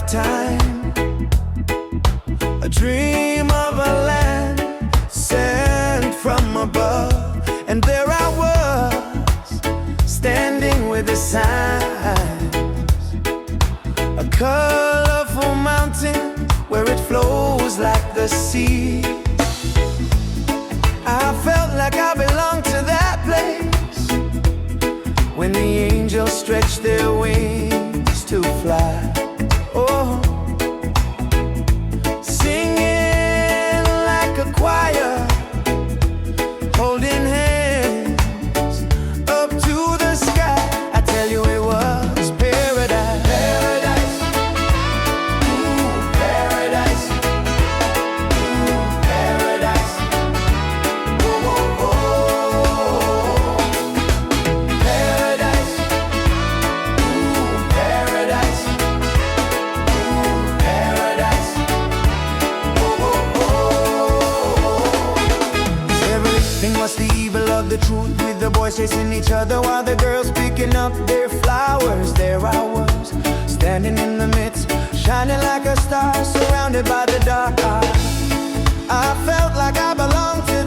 lifetime, a dream of a land sent from above. And there I was, standing with the signs, a colorful mountain where it flows like the sea. I felt like I belonged to that place when the angels stretched their wings to fly. Oh, singing like a choir, holding hands up to the sky. I tell you it was paradise. Paradise. Ooh, paradise. Ooh, paradise. Oh, oh, oh. Paradise. Ooh, paradise. Ooh, paradise. Oh, oh, oh. Is everything was the evil of the truth, with the boys chasing each other while the girls picking up their flowers? There I was, standing in the midst, shining like a star, surrounded by the dark. I felt like I belonged to